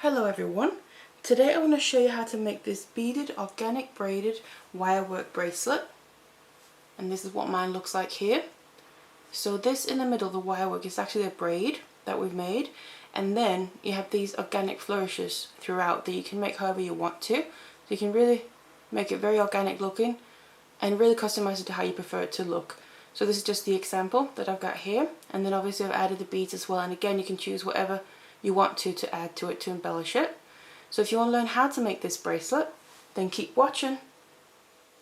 Hello everyone, today I want to show you how to make this beaded organic braided wirework bracelet, and this is what mine looks like here. So this in the middle, the wirework, is actually a braid that we've made, and then you have these organic flourishes throughout that you can make however you want to. So you can really make it very organic looking and really customize it to how you prefer it to look. So this is just the example that I've got here, and then obviously I've added the beads as well, and again you can choose whatever you want to add to it to embellish it. So if you want to learn how to make this bracelet, then keep watching.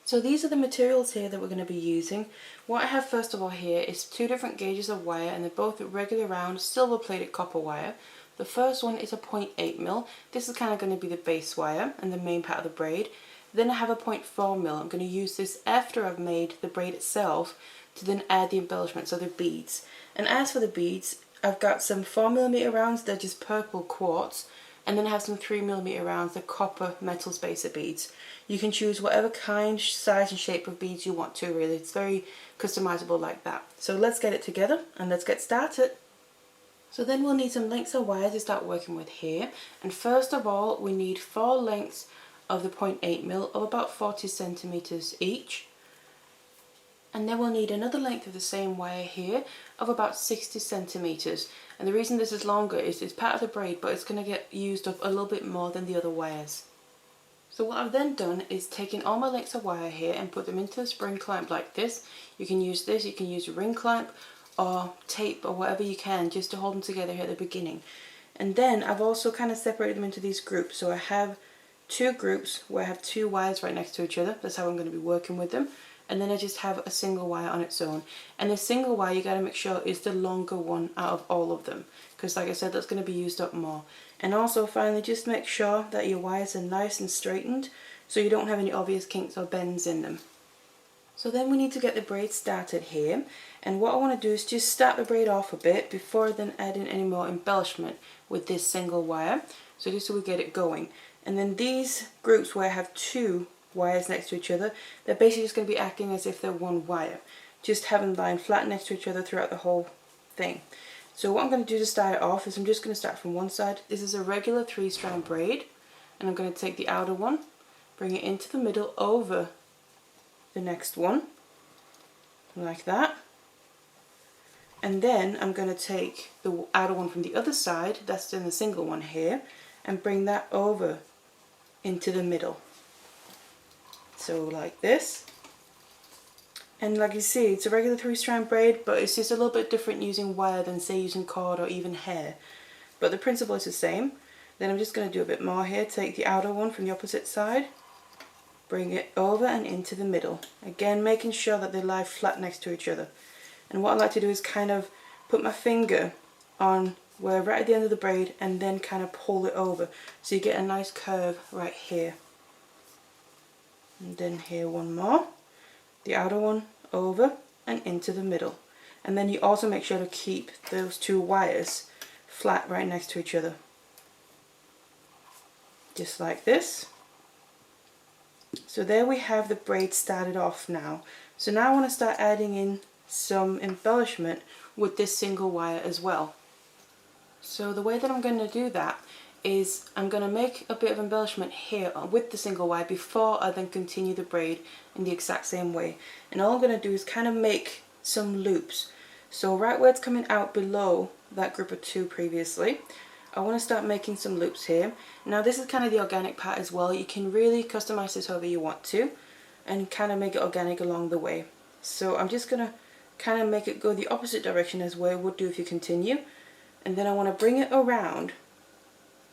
So these are the materials here that we're going to be using. What I have first of all here is two different gauges of wire, and they're both regular round silver plated copper wire. The first one is a 0.8mm. This is kind of going to be the base wire and the main part of the braid. Then I have a 0.4mm. I'm going to use this after I've made the braid itself to then add the embellishment, so the beads. And as for the beads, I've got some 4mm rounds, they're just purple quartz, and then I have some 3mm rounds, they're copper metal spacer beads. You can choose whatever kind, size and shape of beads you want to, really. It's very customizable like that. So let's get it together and let's get started. So then we'll need some lengths of wire to start working with here. And first of all, we need 4 lengths of the 0.8mm of about 40 centimeters each. And then we'll need another length of the same wire here of about 60 centimeters. And the reason this is longer is it's part of the braid, but it's going to get used up a little bit more than the other wires. So what I've then done is taken all my lengths of wire here and put them into a spring clamp like this. You can use this, you can use a ring clamp or tape or whatever you can just to hold them together here at the beginning. And then I've also kind of separated them into these groups. So I have 2 groups where I have 2 wires right next to each other. That's how I'm going to be working with them. And then I just have a single wire on its own. And the single wire, you got to make sure is the longer one out of all of them, because like I said, that's going to be used up more. And also finally, just make sure that your wires are nice and straightened so you don't have any obvious kinks or bends in them. So then we need to get the braid started here, and what I want to do is just start the braid off a bit before then adding any more embellishment with this single wire, so just so we get it going. And then these groups where I have 2 wires next to each other, they're basically just going to be acting as if they're one wire, just having them lying flat next to each other throughout the whole thing. So what I'm going to do to start it off is I'm just going to start from one side. This is a regular 3-strand braid, and I'm going to take the outer one, bring it into the middle over the next one, like that. And then I'm going to take the outer one from the other side, that's in the single one here, and bring that over into the middle. So like this. And like you see, it's a regular 3-strand braid, but it's just a little bit different using wire than say using cord or even hair. But the principle is the same. Then I'm just going to do a bit more here. Take the outer one from the opposite side, bring it over and into the middle. Again, making sure that they lie flat next to each other. And what I like to do is kind of put my finger on where right at the end of the braid and then kind of pull it over, so you get a nice curve right here. And then here one more, the outer one over and into the middle. And then you also make sure to keep those 2 wires flat right next to each other. Just like this. So there we have the braid started off now. So now I want to start adding in some embellishment with this single wire as well. So the way that I'm going to do that is I'm going to make a bit of embellishment here with the single wire before I then continue the braid in the exact same way. And all I'm going to do is kind of make some loops. So right where it's coming out below that group of 2 previously, I want to start making some loops here. Now this is kind of the organic part as well. You can really customize this however you want to and kind of make it organic along the way. So I'm just going to kind of make it go the opposite direction as where it would do if you continue. And then I want to bring it around.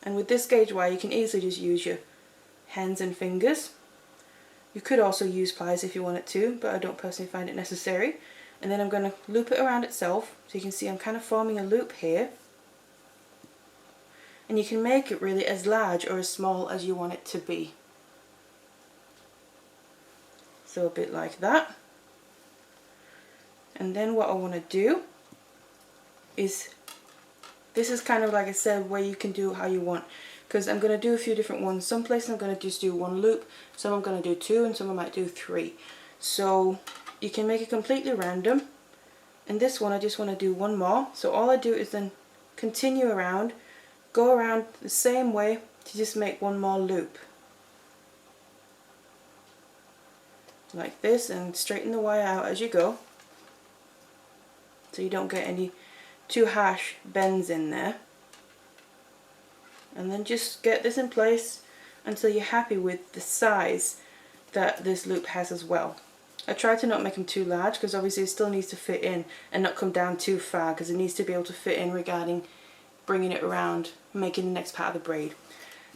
And with this gauge wire, you can easily just use your hands and fingers. You could also use pliers if you wanted to, but I don't personally find it necessary. And then I'm going to loop it around itself. So you can see I'm kind of forming a loop here. And you can make it really as large or as small as you want it to be. So a bit like that. And then what I want to do is, this is kind of like I said, where you can do how you want, because I'm going to do a few different ones. Some places I'm going to just do 1 loop, some I'm going to do 2, and some I might do 3. So you can make it completely random. In this one I just want to do 1 more. So all I do is then continue around, go around the same way to just make one more loop. Like this, and straighten the wire out as you go, so you don't get any too harsh bends in there. And then just get this in place until you're happy with the size that this loop has as well. I try to not make them too large because obviously it still needs to fit in and not come down too far, because it needs to be able to fit in regarding bringing it around, making the next part of the braid.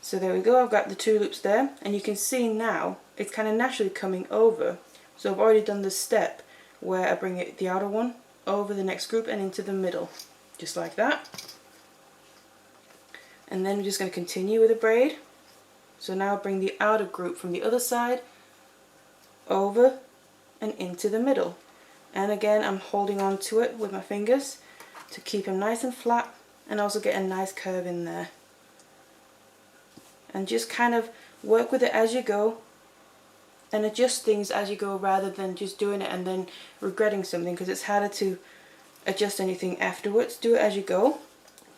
So there we go, I've got the 2 loops there, and you can see now it's kind of naturally coming over. So I've already done this step where I bring it, the outer one over the next group and into the middle, just like that. And then we're just going to continue with the braid. So now bring the outer group from the other side over and into the middle. And again, I'm holding on to it with my fingers to keep them nice and flat, and also get a nice curve in there. And just kind of work with it as you go and adjust things as you go, rather than just doing it and then regretting something, because it's harder to adjust anything afterwards. Do it as you go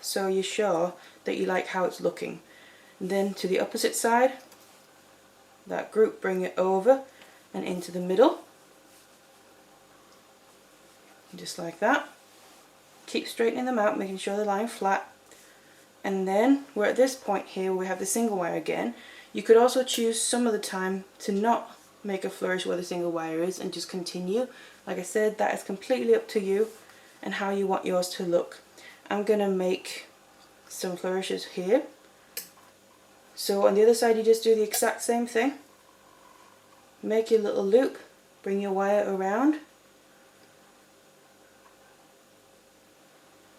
so you're sure that you like how it's looking. And then to the opposite side, that group, bring it over and into the middle, just like that. Keep straightening them out, making sure they're lying flat. And then we're at this point here where we have the single wire again. You could also choose some of the time to not make a flourish where the single wire is and just continue. Like I said, that is completely up to you and how you want yours to look. I'm going to make some flourishes here. So on the other side you just do the exact same thing. Make your little loop, bring your wire around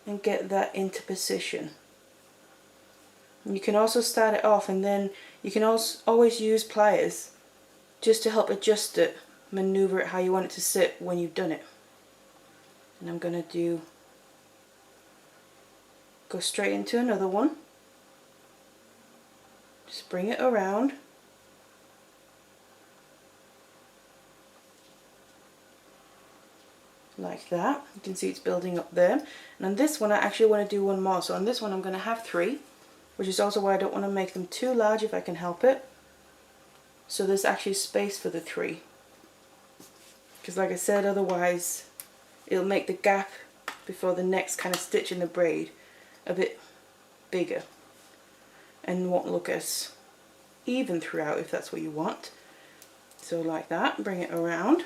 and get that into position. And you can also start it off, and then you can also always use pliers just to help adjust it, maneuver it how you want it to sit when you've done it. And I'm going to go straight into another one. Just bring it around. Like that. You can see it's building up there. And on this one I actually want to do one more. So on this one I'm going to have 3, which is also why I don't want to make them too large if I can help it. So there's actually space for the 3. Because like I said, otherwise it'll make the gap before the next kind of stitch in the braid a bit bigger and won't look as even throughout if that's what you want. So like that, bring it around.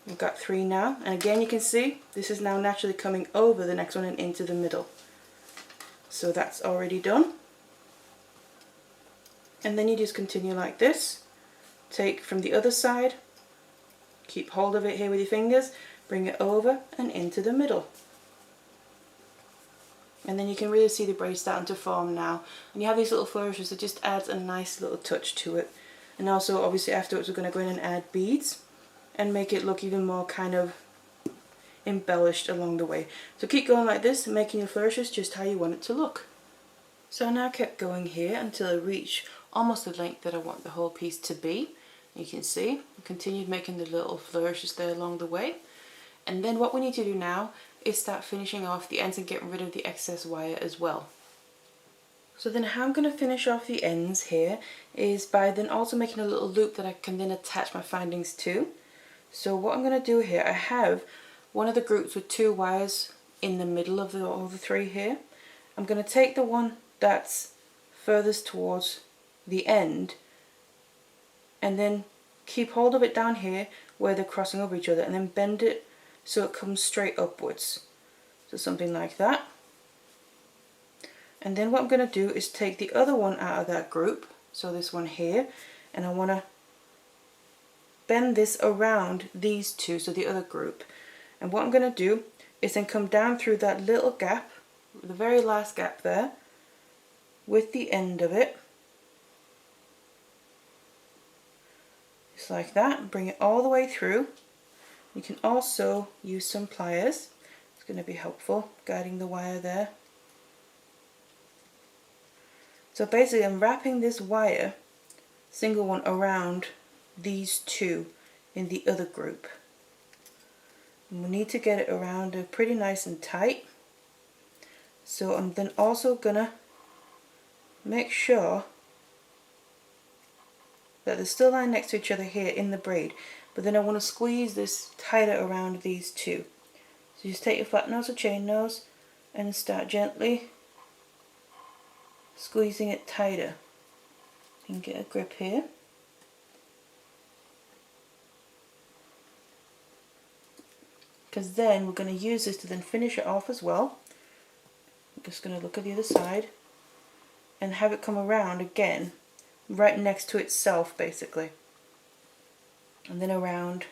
We've got 3 now, and again you can see this is now naturally coming over the next one and into the middle. So that's already done. And then you just continue like this. Take from the other side, keep hold of it here with your fingers, bring it over and into the middle. And then you can really see the braid starting to form now. And you have these little flourishes that just adds a nice little touch to it. And also obviously afterwards we're going to go in and add beads and make it look even more kind of embellished along the way. So keep going like this, making your flourishes just how you want it to look. So I now kept going here until I reach almost the length that I want the whole piece to be. You can see I continued making the little flourishes there along the way. And then what we need to do now is start finishing off the ends and getting rid of the excess wire as well. So then how I'm going to finish off the ends here is by then also making a little loop that I can then attach my findings to. So what I'm going to do here, I have one of the groups with 2 wires in the middle of all the 3 here. I'm going to take the one that's furthest towards the end and then keep hold of it down here where they're crossing over each other, and then bend it so it comes straight upwards. So something like that. And then what I'm going to do is take the other one out of that group, so this one here, and I want to bend this around these 2, so the other group. And what I'm going to do is then come down through that little gap, the very last gap there, with the end of it, just like that, and bring it all the way through. You can also use some pliers, it's going to be helpful, guiding the wire there. So basically I'm wrapping this wire, single one, around these 2 in the other group. And we need to get it around pretty nice and tight So I'm then also gonna make sure that they're still lying next to each other here in the braid, but then I want to squeeze this tighter around these two. So just take your flat nose or chain nose and start gently squeezing it tighter. You can get a grip here. Because then we're going to use this to then finish it off as well. I'm just going to look at the other side and have it come around again right next to itself basically, and then around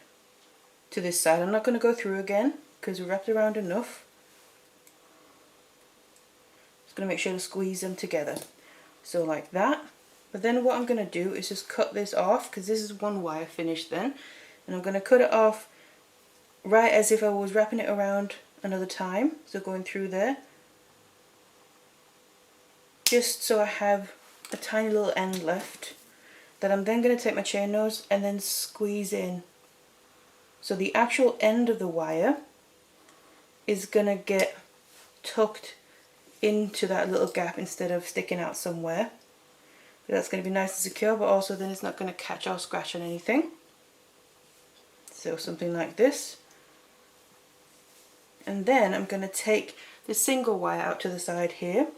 to this side. I'm not going to go through again because we wrapped around enough. Just going to make sure to squeeze them together, so like that. But then what I'm going to do is just cut this off, because this is one wire finished then, and I'm going to cut it off right as if I was wrapping it around another time, so going through there, just so I have a tiny little end left that I'm then going to take my chain nose and then squeeze in. So the actual end of the wire is going to get tucked into that little gap instead of sticking out somewhere. That's going to be nice and secure, but also then it's not going to catch or scratch on anything. So something like this. And then I'm going to take the single wire out to the side here.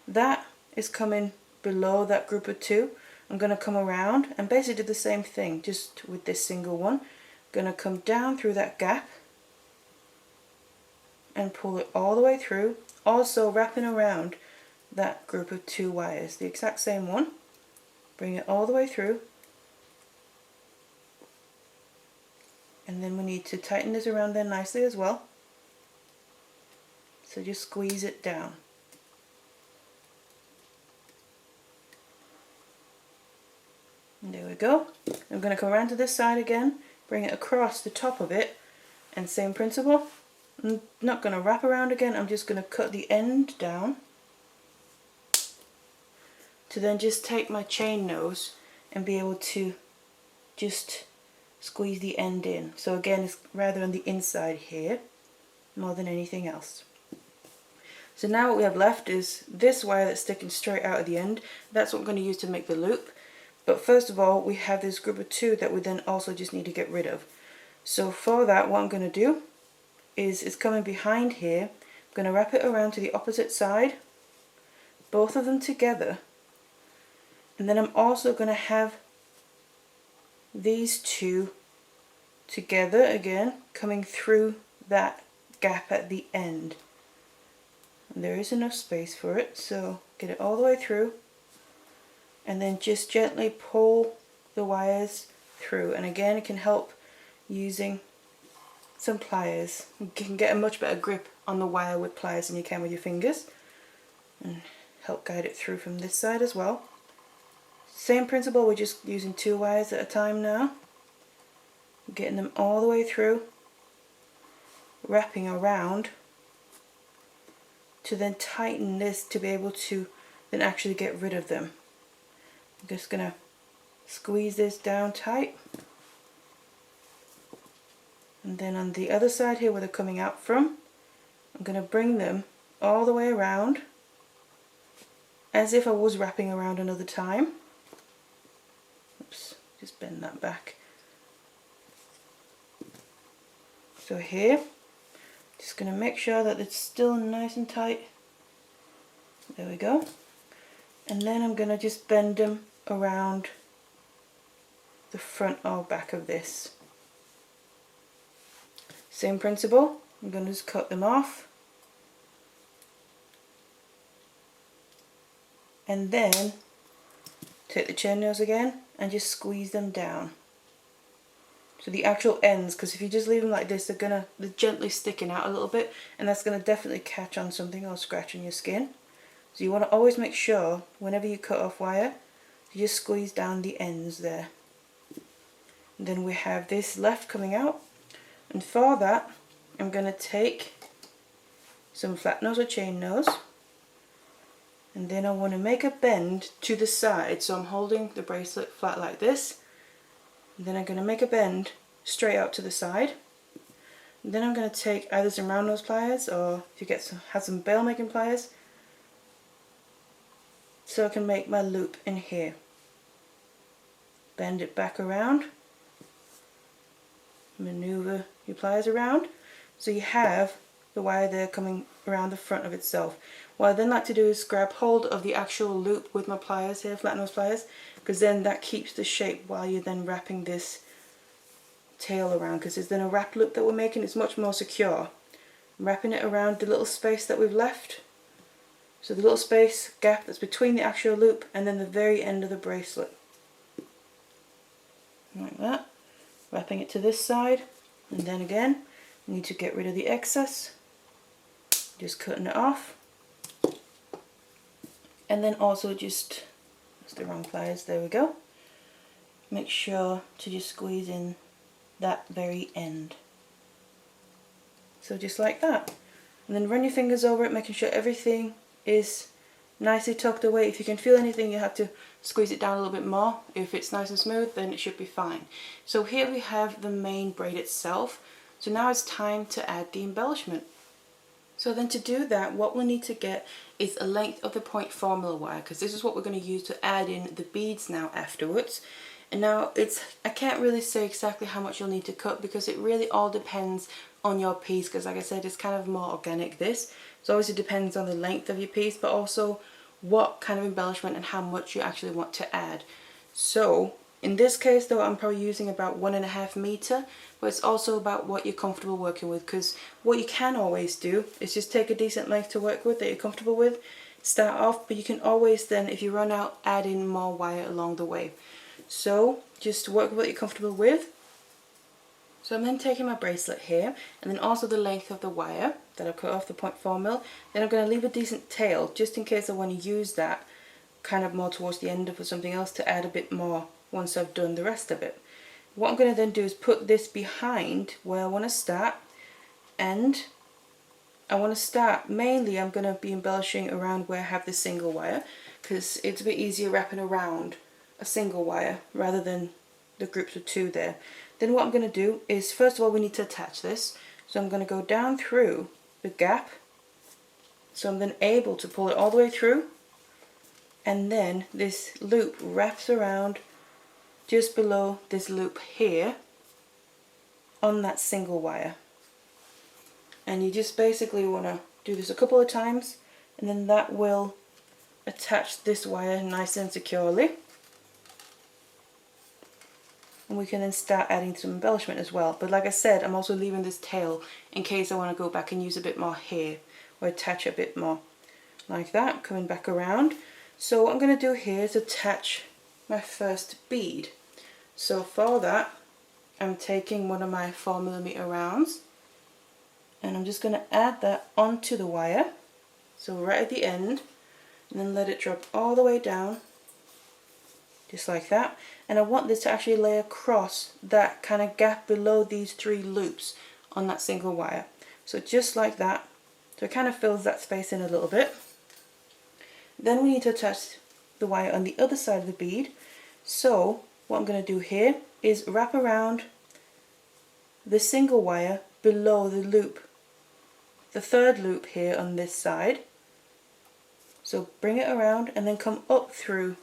That is coming below that group of two. I'm going to come around and basically do the same thing, just with this single one. I'm going to come down through that gap and pull it all the way through, also wrapping around that group of two wires, the exact same one. Bring it all the way through, and then we need to tighten this around there nicely as well. So just squeeze it down. And there we go. I'm going to come around to this side again, bring it across the top of it, and same principle. I'm not going to wrap around again, I'm just going to cut the end down to then just take my chain nose and be able to just squeeze the end in. So again, it's rather on the inside here more than anything else. So now what we have left is this wire that's sticking straight out of the end. That's what I'm going to use to make the loop. But first of all, we have this group of two that we then also just need to get rid of. So for that, what I'm going to do is it's coming behind here. I'm going to wrap it around to the opposite side, both of them together. And then I'm also going to have these two together again, coming through that gap at the end. And there is enough space for it, so get it all the way through. And then just gently pull the wires through. And again, it can help using some pliers. You can get a much better grip on the wire with pliers than you can with your fingers. And help guide it through from this side as well. Same principle, we're just using two wires at a time now. Getting them all the way through, wrapping around to then tighten this to be able to then actually get rid of them. I'm just going to squeeze this down tight. And then on the other side here where they're coming out from, I'm going to bring them all the way around as if I was wrapping around another time. Oops, just bend that back. So here, just going to make sure that it's still nice and tight. There we go. And then I'm going to just bend them around the front or back of this. Same principle, I'm going to just cut them off. And then take the chain nails again and just squeeze them down. So the actual ends, because if you just leave them like this, they're gently sticking out a little bit, and that's going to definitely catch on something or scratch on your skin. So you want to always make sure, whenever you cut off wire, you just squeeze down the ends there. And then we have this left coming out, and for that, I'm going to take some flat nose or chain nose, and then I want to make a bend to the side. So I'm holding the bracelet flat like this. And then I'm going to make a bend straight out to the side. And then I'm going to take either some round nose pliers, or if you have some bail making pliers, so I can make my loop in here. Bend it back around, maneuver your pliers around, so you have the wire there coming around the front of itself. What I then like to do is grab hold of the actual loop with my pliers here, flat nose pliers, because then that keeps the shape while you're then wrapping this tail around, because it's then a wrap loop that we're making. It's much more secure. I'm wrapping it around the little space that we've left, so the little space gap that's between the actual loop and then the very end of the bracelet, like that. Wrapping it to this side, and then again you need to get rid of the excess, just cutting it off, and then also just, that's the wrong pliers, there we go, make sure to just squeeze in that very end, so just like that, and then run your fingers over it, making sure everything is nicely tucked away. If you can feel anything, you have to squeeze it down a little bit more. If it's nice and smooth, then it should be fine. So here we have the main braid itself. So now it's time to add the embellishment. So then to do that, what we'll need to get is a length of the point formula wire, because this is what we're going to use to add in the beads now afterwards. And now I can't really say exactly how much you'll need to cut, because it really all depends on your piece, because like I said, it's kind of more organic this. So obviously it depends on the length of your piece, but also what kind of embellishment and how much you actually want to add. So in this case though, I'm probably using about 1.5 meters, but it's also about what you're comfortable working with, because what you can always do is just take a decent length to work with that you're comfortable with, start off, but you can always then, if you run out, add in more wire along the way. So just work with what you're comfortable with. So I'm then taking my bracelet here, and then also the length of the wire that I cut off the 0.4 mil. Then I'm going to leave a decent tail, just in case I want to use that kind of more towards the end of something else to add a bit more once I've done the rest of it. What I'm going to then do is put this behind where I want to start, and I want to start, mainly I'm going to be embellishing around where I have the single wire, because it's a bit easier wrapping around a single wire rather than the groups of two there. Then what I'm going to do is, first of all, we need to attach this. So I'm going to go down through the gap, so I'm then able to pull it all the way through, and then this loop wraps around just below this loop here on that single wire. And you just basically want to do this a couple of times, and then that will attach this wire nice and securely. And we can then start adding some embellishment as well. But like I said, I'm also leaving this tail in case I want to go back and use a bit more here, or attach a bit more. Like that, coming back around. So what I'm going to do here is attach my first bead. So for that, I'm taking one of my 4mm rounds, and I'm just going to add that onto the wire. So right at the end, and then let it drop all the way down, just like that. And I want this to actually lay across that kind of gap below these 3 loops on that single wire. So just like that. So it kind of fills that space in a little bit. Then we need to attach the wire on the other side of the bead. So what I'm going to do here is wrap around the single wire below the loop, the 3rd loop here on this side. So bring it around and then come up through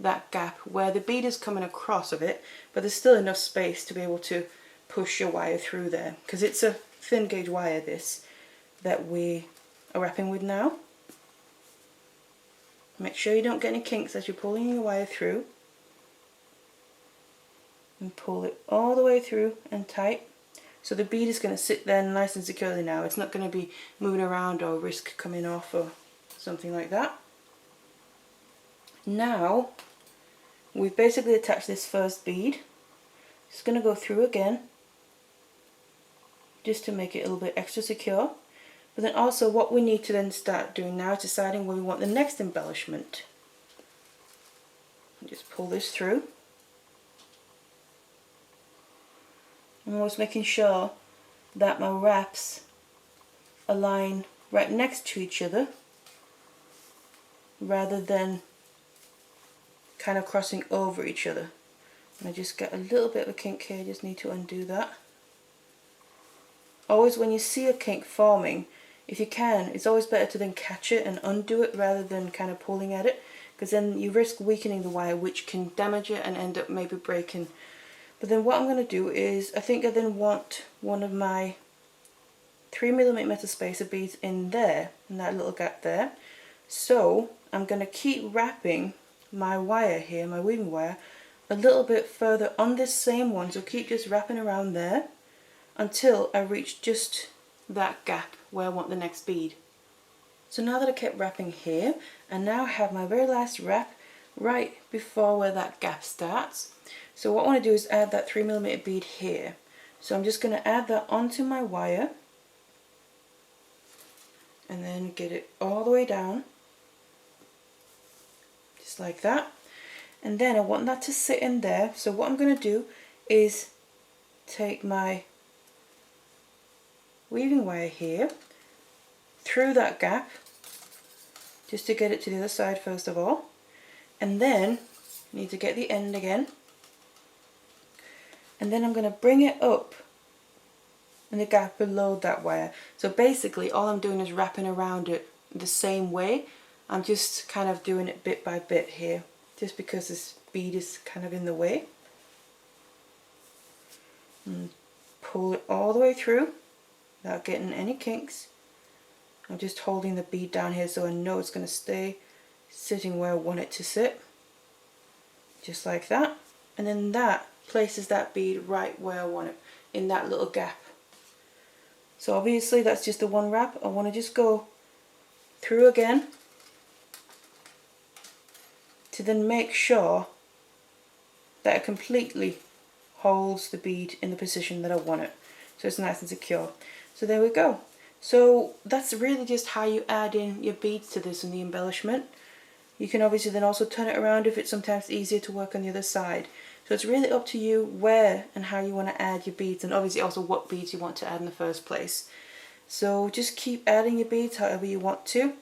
that gap where the bead is coming across of it, but there's still enough space to be able to push your wire through there, because it's a thin gauge wire this that we are wrapping with now. Make sure you don't get any kinks as you're pulling your wire through, and pull it all the way through and tight. So the bead is going to sit there nice and securely now. It's not going to be moving around or risk coming off or something like that. Now we've basically attached this first bead. Just going to go through again just to make it a little bit extra secure. But then also what we need to then start doing now is deciding where we want the next embellishment. Just pull this through. I'm always making sure that my wraps align right next to each other rather than kind of crossing over each other. And I just get a little bit of a kink here, just need to undo that. Always when you see a kink forming, if you can, it's always better to then catch it and undo it rather than kind of pulling at it, because then you risk weakening the wire, which can damage it and end up maybe breaking. But then what I'm going to do is, I think I then want one of my 3mm metal spacer beads in there, in that little gap there. So I'm going to keep wrapping my wire here, my weaving wire, a little bit further on this same one. So keep just wrapping around there until I reach just that gap where I want the next bead. So now that I kept wrapping here, I now have my very last wrap right before where that gap starts. So what I want to do is add that 3mm bead here. So I'm just going to add that onto my wire and then get it all the way down, just like that. And then I want that to sit in there. So what I'm going to do is take my weaving wire here through that gap, just to get it to the other side first of all, and then I need to get the end again, and then I'm going to bring it up in the gap below that wire. So basically all I'm doing is wrapping around it the same way. I'm just kind of doing it bit by bit here, just because this bead is kind of in the way. And pull it all the way through without getting any kinks. I'm just holding the bead down here so I know it's going to stay sitting where I want it to sit. Just like that. And then that places that bead right where I want it, in that little gap. So obviously that's just the one wrap. I want to just go through again to then make sure that it completely holds the bead in the position that I want it, so it's nice and secure. So there we go. So that's really just how you add in your beads to this and the embellishment. You can obviously then also turn it around if it's sometimes easier to work on the other side. So it's really up to you where and how you want to add your beads, and obviously also what beads you want to add in the first place. So just keep adding your beads however you want to,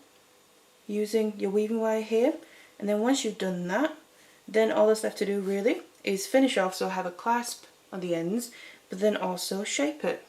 using your weaving wire here. And then once you've done that, then all that's left to do really is finish off, so have a clasp on the ends, but then also shape it.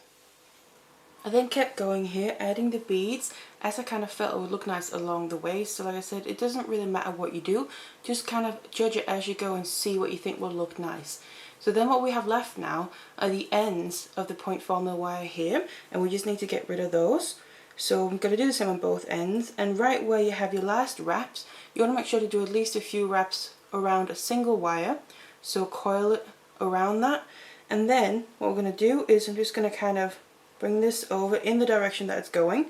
I then kept going here, adding the beads as I kind of felt it would look nice along the way. So like I said, it doesn't really matter what you do, just kind of judge it as you go and see what you think will look nice. So then what we have left now are the ends of the 0.4mm wire here, and we just need to get rid of those. So I'm going to do the same on both ends, and right where you have your last wraps, you want to make sure to do at least a few wraps around a single wire. So coil it around that, and then what we're going to do is I'm just going to kind of bring this over in the direction that it's going.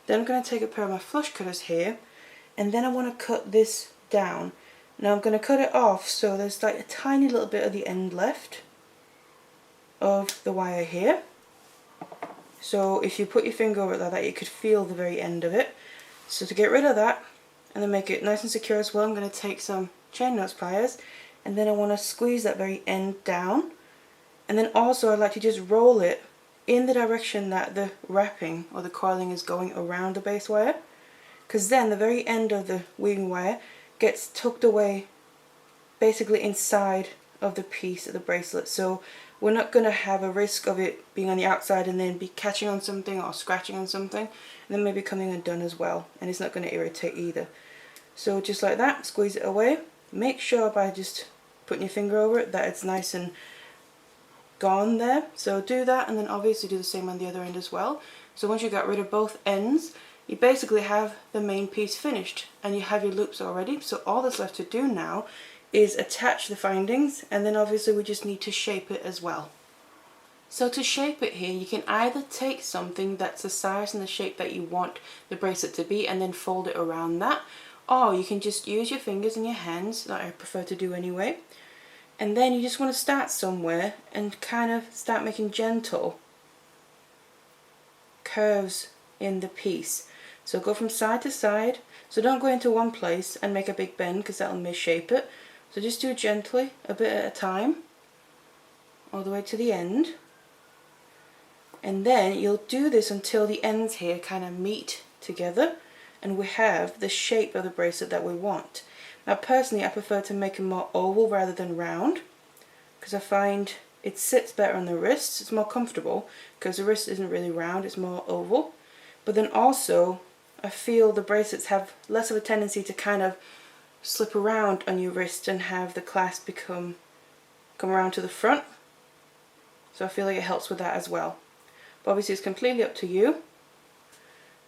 Then I'm going to take a pair of my flush cutters here, and then I want to cut this down. Now I'm going to cut it off so there's like a tiny little bit of the end left of the wire here. So if you put your finger over it like that, you could feel the very end of it. So to get rid of that and then make it nice and secure as well, I'm going to take some chain nose pliers, and then I want to squeeze that very end down. And then also I'd like to just roll it in the direction that the wrapping or the coiling is going around the base wire, because then the very end of the weaving wire gets tucked away basically inside of the piece of the bracelet. So we're not going to have a risk of it being on the outside and then be catching on something or scratching on something and then maybe coming undone as well, and it's not going to irritate either. So just like that, squeeze it away. Make sure by just putting your finger over it that it's nice and gone there. So do that, and then obviously do the same on the other end as well. So once you got rid of both ends, you basically have the main piece finished and you have your loops already. So all that's left to do now is attach the findings, and then obviously we just need to shape it as well. So to shape it here, you can either take something that's the size and the shape that you want the bracelet to be and then fold it around that, or you can just use your fingers and your hands, that I prefer to do anyway. And then you just want to start somewhere and kind of start making gentle curves in the piece. So go from side to side. So don't go into one place and make a big bend, because that'll misshape it. So just do it gently, a bit at a time, all the way to the end. And then you'll do this until the ends here kind of meet together and we have the shape of the bracelet that we want. Now personally I prefer to make it more oval rather than round, because I find it sits better on the wrists. It's more comfortable because the wrist isn't really round, it's more oval. But then also I feel the bracelets have less of a tendency to kind of slip around on your wrist and have the clasp come around to the front. So I feel like it helps with that as well. But obviously it's completely up to you.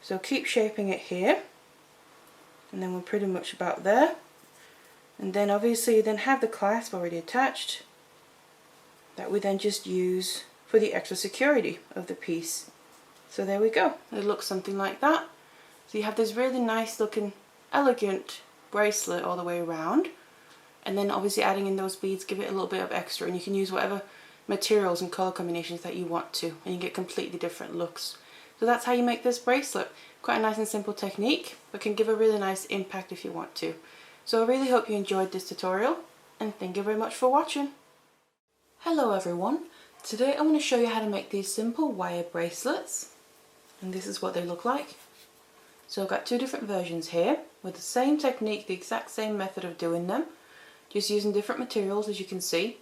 So keep shaping it here. And then we're pretty much about there. And then obviously you then have the clasp already attached that we then just use for the extra security of the piece. So there we go. It looks something like that. So you have this really nice looking, elegant bracelet all the way around. And then obviously adding in those beads give it a little bit of extra, and you can use whatever materials and colour combinations that you want to, and you get completely different looks. So that's how you make this bracelet. Quite a nice and simple technique, but can give a really nice impact if you want to. So I really hope you enjoyed this tutorial, and thank you very much for watching. Hello everyone. Today I want to show you how to make these simple wire bracelets, and this is what they look like. So I've got two different versions here with the same technique, the exact same method of doing them, just using different materials as you can see.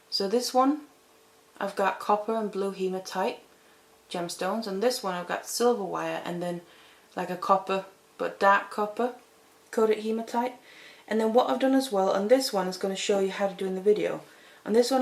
So this one I've got copper and blue hematite gemstones, and this one I've got silver wire and then like a copper but dark copper coated hematite. And then what I've done as well on this one is going to show you how to do in the video. On this one